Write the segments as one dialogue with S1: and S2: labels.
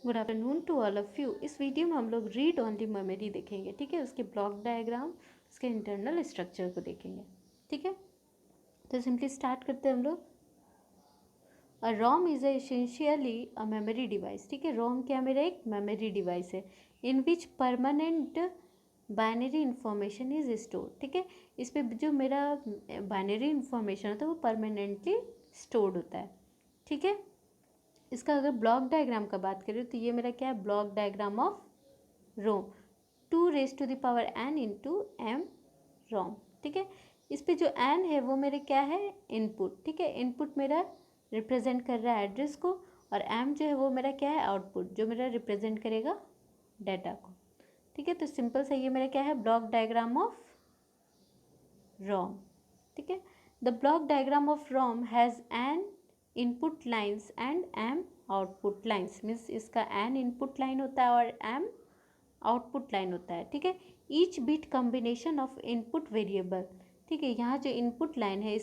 S1: Good afternoon to all of you. इस video में हम लोग रीड ओनली मेमोरी देखेंगे, ठीक है। उसके ब्लॉक डायग्राम, उसके इंटरनल स्ट्रक्चर को देखेंगे, ठीक है। तो सिंपली स्टार्ट करते हैं हम लोग। A ROM is essentially a memory device, ठीक है। रोम क्या मेरा एक मेमोरी डिवाइस है in which permanent binary information is store, ठीक है। इस पर जो मेरा बाइनरी इंफॉर्मेशन होता है वो परमानेंटली स्टोर्ड होता है, ठीक है। इसका अगर ब्लॉक डायग्राम का बात करें तो ये मेरा क्या है, block diagram of ROM, 2⁻n into M ROM, ठीक है। इस पे जो एन है वो मेरे क्या है, इनपुट, ठीक है। इनपुट मेरा रिप्रेजेंट कर रहा है एड्रेस को, और एम जो है वो मेरा क्या है, आउटपुट, जो मेरा रिप्रेजेंट करेगा डाटा को, ठीक है। तो सिंपल सा ये मेरा क्या है, ब्लॉक डायग्राम ऑफ रोम, ठीक है। The block diagram of ROM has N input lines and M output lines, means इसका एन इनपुट लाइन होता है और एम आउटपुट लाइन होता है, ठीक है। Each bit combination of input variable, ठीक है। यहाँ जो इनपुट लाइन है,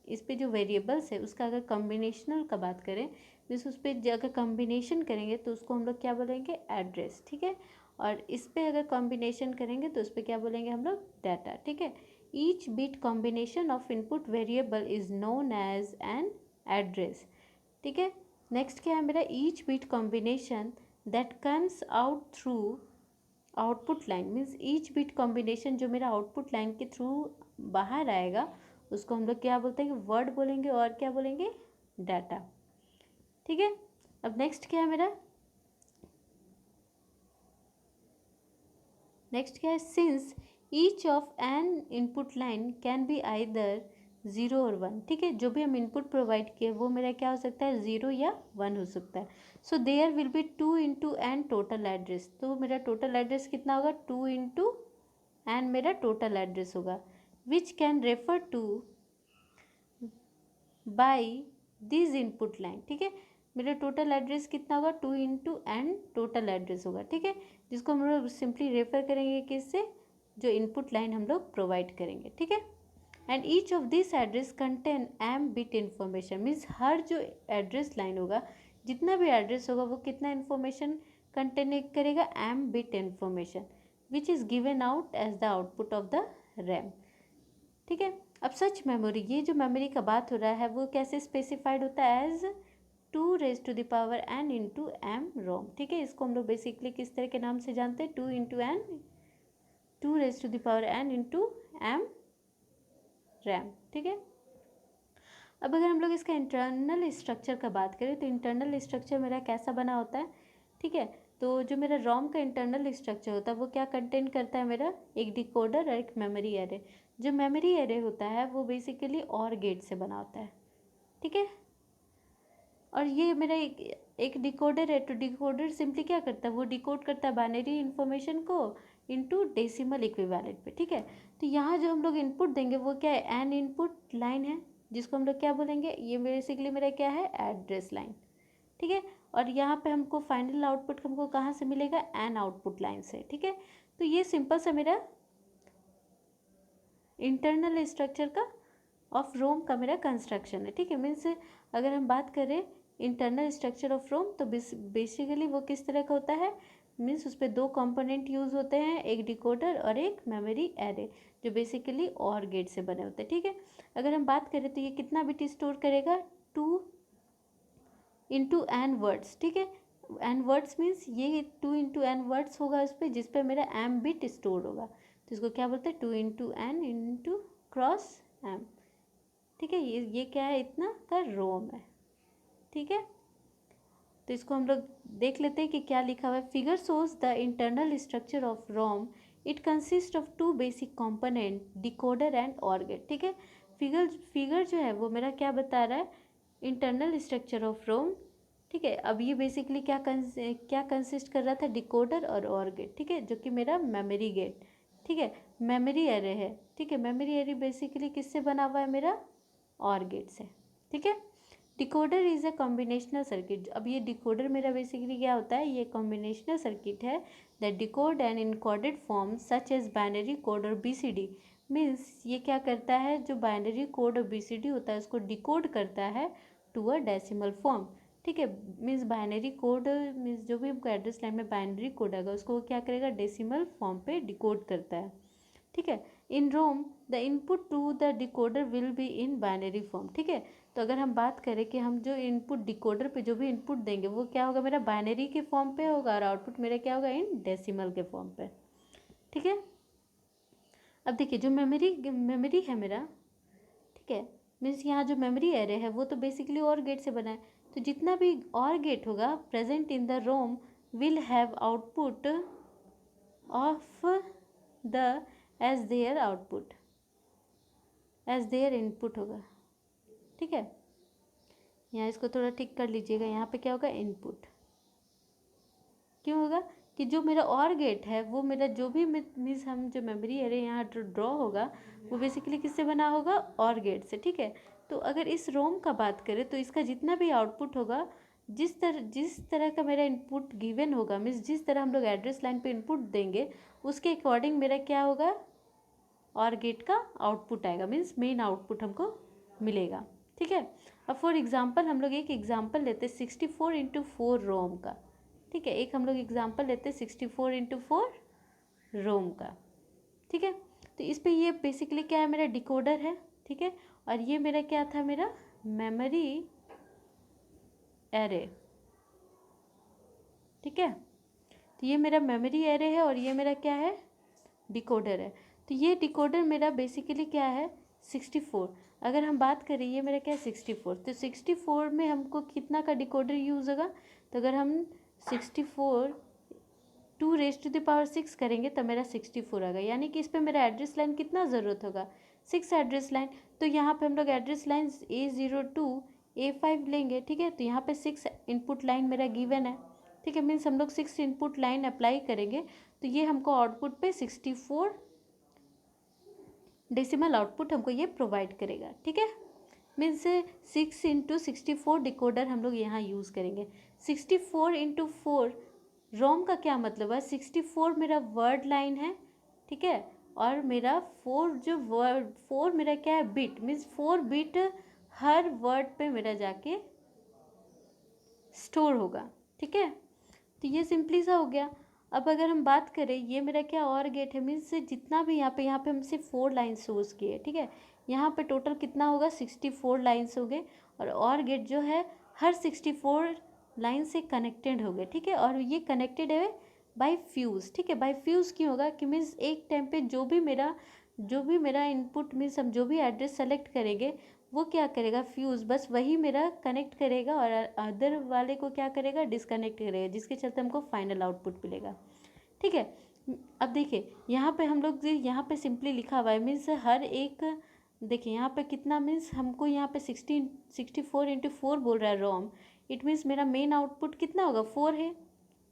S1: इस पे जो वेरिएबल्स है उसका अगर कॉम्बिनेशनल का बात करें, मीन्स उस पर अगर कॉम्बिनेशन करेंगे तो उसको हम लोग क्या बोलेंगे, एड्रेस, ठीक है। और इस पे अगर कॉम्बिनेशन करेंगे तो उस पर क्या बोलेंगे हम लोग, डाटा, ठीक है। Each bit combination of input variable is known as an address, ठीक है। नेक्स्ट क्या है मेरा, each bit combination that comes out through output line, means each bit combination जो मेरा आउटपुट लाइन के थ्रू बाहर आएगा उसको हम लोग क्या बोलते हैं, वर्ड बोलेंगे, और क्या बोलेंगे, डाटा, ठीक है। अब नेक्स्ट क्या है मेरा, नेक्स्ट क्या है, since each of N input line can be either 0 और 1, ठीक है। जो भी हम इनपुट प्रोवाइड किए वो मेरा क्या हो सकता है, 0 या 1 हो सकता है। So there will be 2 into N total address, तो मेरा टोटल एड्रेस कितना होगा, 2 इंटू एन मेरा टोटल एड्रेस होगा, which can refer to by this input line, ठीक है। मेरा टोटल एड्रेस कितना होगा, 2 इंटू एन टोटल एड्रेस होगा, ठीक है। जिसको हम लोग सिंपली रेफर करेंगे किससे, जो इनपुट लाइन हम लोग प्रोवाइड करेंगे, ठीक है। And each of this address contain M bit information, means हर जो एड्रेस लाइन होगा, जितना भी एड्रेस होगा वो कितना इन्फॉर्मेशन कंटेन करेगा, M bit information, which is given out as the output of the RAM, ठीक है। अब सच मेमोरी, ये जो मेमोरी का बात हो रहा है वो कैसे स्पेसिफाइड होता है, as 2⁻n into M ROM, ठीक है। इसको हम लोग बेसिकली किस तरह के नाम से जानते हैं, 2⁻n इंटू एम रैम, ठीक है। अब अगर हम लोग इसका इंटरनल स्ट्रक्चर का बात करें तो इंटरनल स्ट्रक्चर मेरा कैसा बना होता है, ठीक है। तो जो मेरा रोम का इंटरनल स्ट्रक्चर होता है वो क्या कंटेन करता है, मेरा एक डिकोडर और एक मेमोरी एरे। जो मेमोरी एरे होता है वो बेसिकली और गेट से बना होता है, ठीक है। और ये मेरा एक डिकोडर है, तो डिकोडर सिंपली क्या करता है, वो डिकोड करता है बाइनरी इन्फॉर्मेशन को इनटू डेसिमल इक्विवेलेंट पे, ठीक है। तो यहाँ जो हम लोग इनपुट देंगे वो क्या है, एन इनपुट लाइन है, जिसको हम लोग क्या बोलेंगे, ये बेसिकली मेरा क्या है, एड्रेस लाइन, ठीक है। और यहाँ पे हमको फाइनल आउटपुट हमको कहाँ से मिलेगा, एन आउटपुट लाइन से, ठीक है। तो ये सिंपल सा मेरा इंटरनल स्ट्रक्चर का ऑफ रोम का मेरा कंस्ट्रक्शन है, ठीक है। मीन्स अगर हम बात करें इंटरनल स्ट्रक्चर ऑफ रोम तो बेसिकली वो किस तरह का होता है, मीन्स उस पर दो कंपोनेंट यूज़ होते हैं, एक डिकोडर और एक मेमोरी एरे, जो बेसिकली और गेट से बने होते हैं, ठीक है। अगर हम बात करें तो ये कितना बिट स्टोर करेगा, 2 इंटू एन वर्ड्स, ठीक है। एन वर्ड्स मीन्स ये 2 इंटू एन वर्ड्स होगा उस पर, जिस पर मेरा एम बिट स्टोर होगा, तो इसको क्या बोलते हैं, 2 into N into cross M, ठीक है। ये क्या है, इतना का रोम है, ठीक है। तो इसको हम लोग देख लेते हैं कि क्या लिखा हुआ है। Figure shows the internal structure of ROM, it consist of 2 basic component, decoder and OR gate, ठीक है। फिगर जो है वो मेरा क्या बता रहा है, इंटरनल स्ट्रक्चर ऑफ रोम, ठीक है। अब ये बेसिकली क्या कंसिस्ट कर रहा था, डिकोडर और ऑर गेट, ठीक है, जो कि मेरा मेमोरी गेट, ठीक है, मेमोरी एरे है, ठीक है। मेमोरी एरे बेसिकली किससे बना हुआ है, मेरा और गेट से, ठीक है। Decoder is a combinational circuit, अब ये डिकोडर मेरा बेसिकली क्या होता है, ये कॉम्बिनेशनल सर्किट है that decode and encoded form such as binary code और BCD, मीन्स ये क्या करता है, जो बाइनरी कोड और BCD होता है उसको डिकोड करता है टू अ डेसिमल फॉर्म, ठीक है। मीन्स बाइनरी कोड, मीन्स जो भी हमको एड्रेस लाइन में बाइनरी कोड आएगा उसको वो क्या करेगा, डेसिमल फॉर्म पे डिकोड करता है, ठीक है। In ROM the input to the decoder will be in binary form, ठीक है। तो अगर हम बात करें कि हम जो इनपुट डिकोडर पे जो भी इनपुट देंगे वो क्या होगा, मेरा बाइनरी के फॉर्म पे होगा और आउटपुट मेरा क्या होगा, इन डेसिमल के फॉर्म पे, ठीक है। अब देखिए जो मेमोरी है मेरा, ठीक है, मीन्स यहाँ जो मेमोरी एरे है वो तो बेसिकली और गेट से बना है, तो जितना भी और गेट होगा present in the ROM will have output of the as there output, as there input होगा, ठीक है। यहाँ इसको थोड़ा ठीक कर लीजिएगा, यहाँ पे क्या होगा, इनपुट। क्यों होगा कि जो मेरा और गेट है वो मेरा जो भी मीन्स हम जो मेमोरी एरे यहाँ ड्रॉ होगा वो बेसिकली किससे बना होगा, और गेट से, ठीक है। तो अगर इस रोम का बात करें तो इसका जितना भी आउटपुट होगा, जिस तरह का मेरा इनपुट गिवन होगा, मीन्स जिस तरह हम लोग एड्रेस लाइन पे इनपुट देंगे उसके अकॉर्डिंग मेरा क्या होगा, और गेट का आउटपुट आएगा, मीन्स मेन आउटपुट हमको मिलेगा, ठीक है। अब फॉर एग्जांपल हम लोग एक एग्जांपल लेते हैं 64x4 रोम का, ठीक है। एक हम लोग एग्जांपल लेते हैं 64x4 रोम का, ठीक है। तो इस पे ये बेसिकली क्या है, मेरा डिकोडर है, ठीक है। और ये मेरा क्या था, मेरा मेमोरी एरे, ठीक है। तो ये मेरा मेमोरी एरे है और ये मेरा क्या है, डिकोडर है। तो ये डिकोडर मेरा बेसिकली क्या है, 64। अगर हम बात करें ये मेरा क्या है, 64। तो 64 में हमको कितना का डिकोडर यूज़ होगा, तो अगर हम 64 2⁻6 करेंगे तो मेरा 64 आएगा, यानी कि इस पर मेरा एड्रेस लाइन कितना ज़रूरत होगा, 6 एड्रेस लाइन। तो यहाँ पे हम लोग एड्रेस लाइन A02 A5 लेंगे, ठीक है। तो यहाँ पे 6 इनपुट लाइन मेरा गिवन है, ठीक है। मीन्स हम लोग 6 इनपुट लाइन अप्लाई करेंगे तो ये हमको आउटपुट पे 64 डेसिमल आउटपुट हमको ये प्रोवाइड करेगा, ठीक है। मीन्स 6x64 डिकोडर हम लोग यहाँ यूज़ करेंगे। 64x4 रोम का क्या मतलब है, 64 मेरा वर्ड लाइन है, ठीक है। और मेरा 4 मेरा क्या है, बिट, मीन्स 4 बिट हर वर्ड पे मेरा जाके स्टोर होगा, ठीक है। तो ये सिंपली सा हो गया। अब अगर हम बात करें ये मेरा क्या और गेट है, मीन्स जितना भी यहाँ पे हम सिर्फ 4 लाइन्स यूज़ किए, ठीक है। यहाँ पे टोटल कितना होगा, 64 लाइन्स हो गए, और गेट जो है हर 64 लाइन से कनेक्टेड हो गए, ठीक है। और ये कनेक्टेड है बाय फ्यूज़, ठीक है। बाय फ्यूज़ क्यों होगा कि मीन्स एक टाइम पे जो भी मेरा इनपुट, मीन्स हम जो भी एड्रेस सेलेक्ट करेंगे वो क्या करेगा, फ्यूज़ बस वही मेरा कनेक्ट करेगा और अदर वाले को क्या करेगा, डिसकनेक्ट करेगा, जिसके चलते हमको फाइनल आउटपुट मिलेगा, ठीक है। अब देखिए यहाँ पे हम लोग यहाँ पे सिंपली लिखा हुआ है, मीन्स हर एक, देखिए यहाँ पे कितना, मीन्स हमको यहाँ पे 64x4 बोल रहा है रोम, इट मीन्स मेरा मेन आउटपुट कितना होगा, 4 है,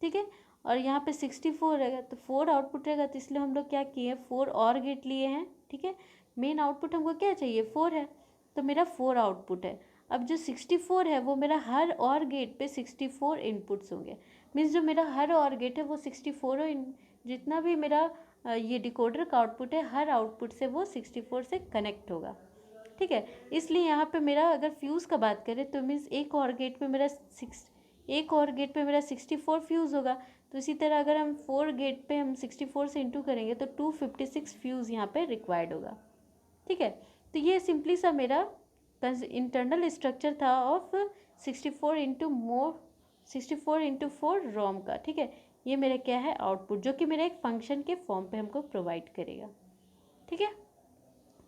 S1: ठीक है। और यहाँ पे 64 रहेगा तो 4 आउटपुट रहेगा, तो इसलिए हम लोग क्या किए, 4 और गेट लिए हैं, ठीक है। मेन आउटपुट हमको क्या चाहिए, 4 है, तो मेरा 4 आउटपुट है। अब जो 64 है वो मेरा हर और गेट पे 64 इनपुट्स होंगे, मीन्स जो मेरा हर और गेट है वो 64 जितना भी मेरा ये डिकोडर का आउटपुट है हर आउटपुट से वो 64 से कनेक्ट होगा, ठीक है। इसलिए यहाँ पे मेरा अगर फ्यूज़ का बात करें तो मीन्स एक और गेट पे मेरा 64 फ्यूज़ होगा। तो इसी तरह अगर हम 4 गेट पे हम 64 से इंटू करेंगे तो 256 फ्यूज़ यहाँ पे रिक्वायर्ड होगा, ठीक है। तो ये सिंपली सा मेरा इंटरनल स्ट्रक्चर था ऑफ 64x4 रोम का, ठीक है। ये मेरा क्या है, आउटपुट, जो कि मेरा एक फंक्शन के फॉर्म पे हमको प्रोवाइड करेगा, ठीक है।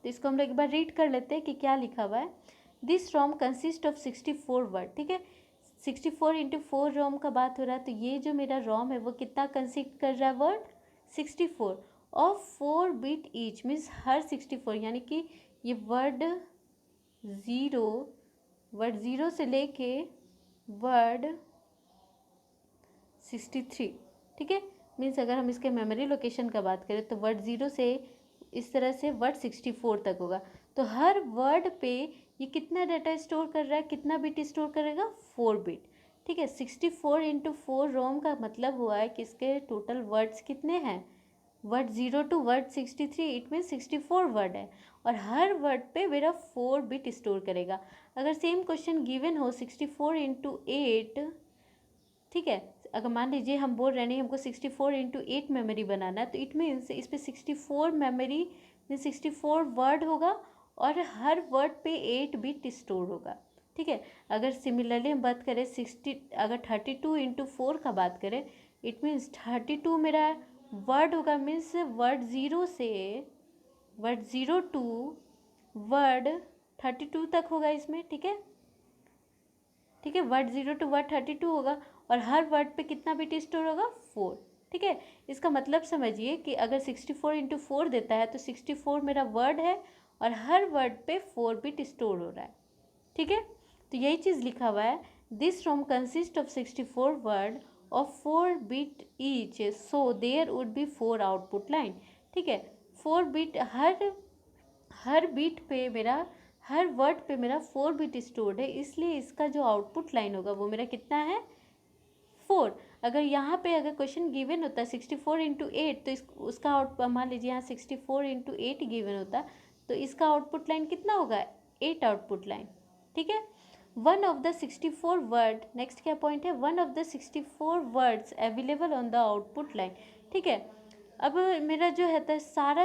S1: तो इसको हम लोग एक बार रीड कर लेते हैं कि क्या लिखा हुआ है। This ROM consist of 64 word, ठीक है। 64x4 रोम का बात हो रहा है, तो ये जो मेरा रोम है वो कितना कंसिस्ट कर रहा है, word 64 of 4 bit each, means हर 64, यानी कि ये वर्ड ज़ीरो से लेके वर्ड 63, ठीक है। मीन्स अगर हम इसके मेमोरी लोकेशन का बात करें तो वर्ड 0 से इस तरह से वर्ड 64 तक होगा। तो हर वर्ड पे ये कितना डाटा स्टोर कर रहा है, कितना बिट स्टोर करेगा, 4 बिट, ठीक है। 64x4 रोम का मतलब हुआ है कि इसके टोटल वर्ड्स कितने हैं, word 0 to word 63, it mean 64 word है। और हर वर्ड पे मेरा 4 बिट स्टोर करेगा। अगर सेम क्वेश्चन गिवन हो 64 इंटू 8, ठीक है, अगर मान लीजिए हम बोल रहे हैं हमको 64 इंटू 8 मेमोरी बनाना है, तो इट मीन्स इस पर 64 मेमोरी में 64 वर्ड होगा और हर वर्ड पे 8 बिट स्टोर होगा। ठीक है, अगर सिमिलरली हम बात करें 60, अगर 32 इंटू 4 का बात करें, इट मीन्स 32 मेरा वर्ड होगा, मीन्स वर्ड 0 से वर्ड 0 टू वर्ड 32 तक होगा इसमें। ठीक है, ठीक है, वर्ड 0 टू वर्ड 32 होगा और हर वर्ड पे कितना बिट स्टोर होगा, 4। ठीक है, इसका मतलब समझिए कि अगर 64 इंटू 4 देता है तो 64 मेरा वर्ड है और हर वर्ड पे 4 बिट स्टोर हो रहा है। ठीक है, तो यही चीज़ लिखा हुआ है, this ROM consist of 64 word of 4 bit each, so there would be 4 output line. ठीक है, 4 बिट हर बीट पे मेरा, हर वर्ड पे मेरा 4 बिट स्टोर्ड है, इसलिए इसका जो आउटपुट लाइन होगा वो मेरा कितना है, 4। अगर यहाँ पे अगर क्वेश्चन गिवन होता है 64 इंटू 8, तो उसका आउट, मान लीजिए यहाँ 64 इंटू 8 गिवन होता, तो इसका आउटपुट लाइन कितना होगा, 8 आउटपुट लाइन। ठीक है, one of the 64 word, next क्या पॉइंट है, one of the 64 words available on the output line. ठीक है, अब मेरा जो है तो सारा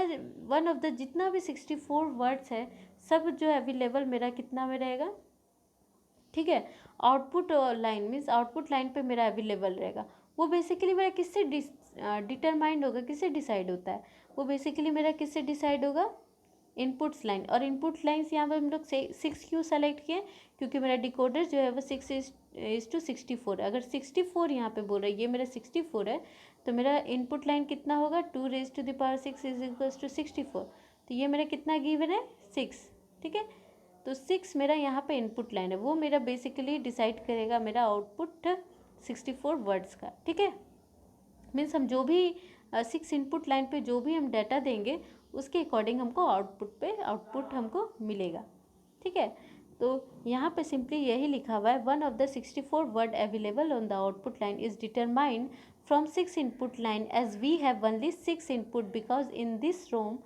S1: वन ऑफ द जितना भी 64 वर्ड्स है सब जो अवेलेबल मेरा कितना में रहेगा। ठीक है, output line means output line पे मेरा अवेलेबल रहेगा। वो बेसिकली मेरा किससे डिटरमाइंड होगा, किससे डिसाइड होता है, वो बेसिकली मेरा किससे डिसाइड होगा, इनपुट्स लाइन। और इनपुट लाइन्स यहाँ पर हम लोग 6 क्यों सेलेक्ट किए, क्योंकि मेरा डिकोडर जो है वो 6:64। अगर 64 यहाँ पे बोल रहा है, ये मेरा 64 है, तो मेरा इनपुट लाइन कितना होगा, 2⁶ इज इक्वल्स टू 64। तो ये मेरा कितना गिवन है, 6। ठीक है, तो 6 मेरा यहाँ पे इनपुट लाइन है, वो मेरा बेसिकली डिसाइड करेगा मेरा आउटपुट 64 वर्ड्स का। ठीक है, मीन्स हम जो भी 6 इनपुट लाइन पे जो भी हम डाटा देंगे उसके अकॉर्डिंग हमको आउटपुट हमको मिलेगा। ठीक है, तो यहाँ पे सिंपली यही लिखा हुआ है, one of the 64 word available on the output line is determined from 6 input line, as we have only 6 input, because in this ROM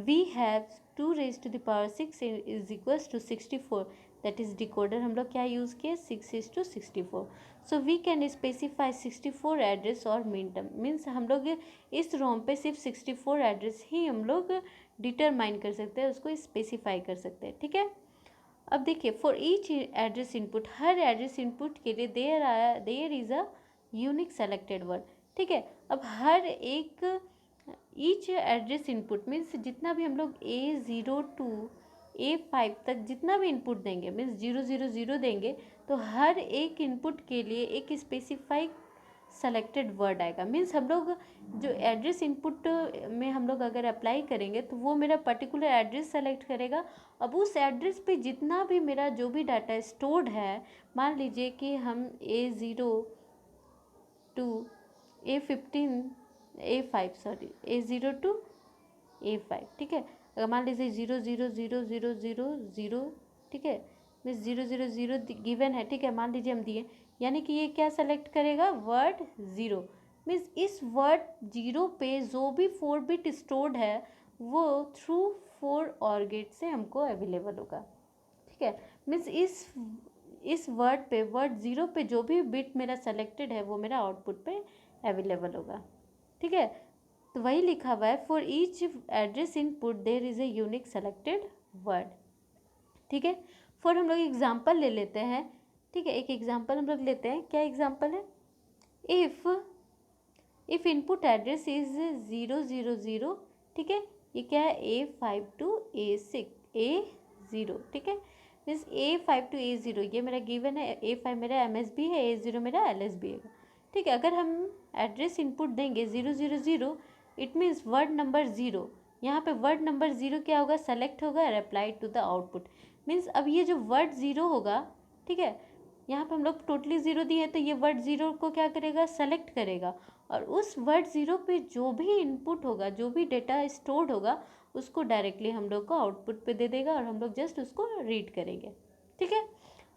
S1: we have 2⁶ is equals to 64, that is decoder हम लोग क्या use किए, 6:64। so we can specify 64 address और min term, means हम लोग इस रोम पे सिर्फ 64 एड्रेस ही हम लोग डिटरमाइन कर सकते हैं, उसको स्पेसिफाई कर सकते हैं। ठीक है, अब देखिए, फॉर ईच एड्रेस इनपुट, हर एड्रेस इनपुट के लिए there is a unique selected word. ठीक है, अब हर एक ईच एड्रेस इनपुट मीन्स जितना भी हम लोग A0 टू A5 तक जितना भी इनपुट देंगे, मीन्स 000 देंगे, तो हर एक इनपुट के लिए एक स्पेसिफाइड सेलेक्टेड वर्ड आएगा। मीन्स हम लोग जो एड्रेस इनपुट में हम लोग अगर अप्लाई करेंगे तो वो मेरा पर्टिकुलर एड्रेस सेलेक्ट करेगा। अब उस एड्रेस पे जितना भी मेरा जो भी डाटा स्टोर्ड है, मान लीजिए कि हम A0 to A15 A5 sorry A0 to A5, ठीक है, अगर मान लीजिए 0000000, ठीक है, मीन्स 000 गिवन है। ठीक है, मान लीजिए हम दिए, यानी कि ये क्या सेलेक्ट करेगा, वर्ड 0। मीन्स इस वर्ड 0 पे जो भी 4 बिट स्टोर्ड है वो थ्रू 4 OR गेट से हमको अवेलेबल होगा। ठीक है, मीन्स इस वर्ड पे, वर्ड 0 पे जो भी बिट मेरा सेलेक्टेड है वो मेरा आउटपुट पे अवेलेबल होगा। ठीक है, तो वही लिखा हुआ है, for each address input there is a unique selected word. ठीक है, फॉर हम लोग एग्जांपल ले लेते हैं। ठीक है, एक एग्जांपल हम लोग लेते हैं, क्या एग्जांपल है, इफ़ इनपुट एड्रेस इज़ 000, ठीक है, ये क्या है, A5 टू A6 A0, ठीक है, मीन्स A5 टू A0 ये मेरा गिवन है, A5 मेरा MSB है, A0 मेरा LSB है। ठीक है, अगर हम एड्रेस इनपुट देंगे 000, इट मीन्स वर्ड नंबर 0, यहाँ पे वर्ड नंबर 0 क्या होगा, सेलेक्ट होगा और apply to the output. Means अब ये जो वर्ड 0 होगा, ठीक है, यहाँ पे हम लोग टोटली 0 दिए हैं, तो ये वर्ड 0 को क्या करेगा, सेलेक्ट करेगा, और उस वर्ड 0 पे जो भी इनपुट होगा, जो भी डेटा स्टोर्ड होगा, उसको डायरेक्टली हम लोग को आउटपुट पे दे देगा और हम लोग जस्ट उसको रीड करेंगे। ठीक है,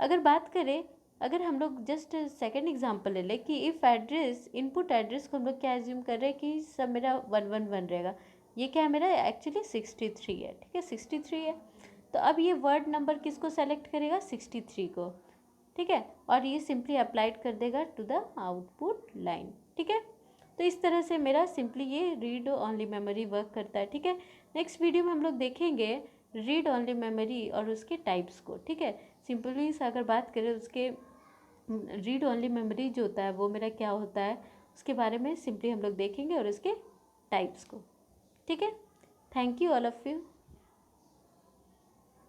S1: अगर बात करें, अगर हम लोग जस्ट सेकेंड एग्जांपल ले लें कि इफ़ एड्रेस, इनपुट एड्रेस को हम लोग क्या एज्यूम कर रहे हैं कि सब मेरा 111 रहेगा, ये क्या है मेरा एक्चुअली 63 है, ठीक है 63 है। तो अब ये वर्ड नंबर किसको सेलेक्ट करेगा, 63 को, ठीक है, और ये सिंपली अप्लाइड कर देगा टू द आउटपुट लाइन, ठीक है। तो इस तरह से मेरा सिंपली ये रीड ओनली मेमोरी वर्क करता है, ठीक है। नेक्स्ट वीडियो में हम लोग देखेंगे रीड ओनली मेमोरी और उसके टाइप्स को, ठीक है। सिंपली अगर बात करें उसके रीड ओनली मेमोरी जो होता है वो मेरा क्या होता है उसके बारे में सिंपली हम लोग देखेंगे और उसके टाइप्स को, ठीक है। Thank you all of you.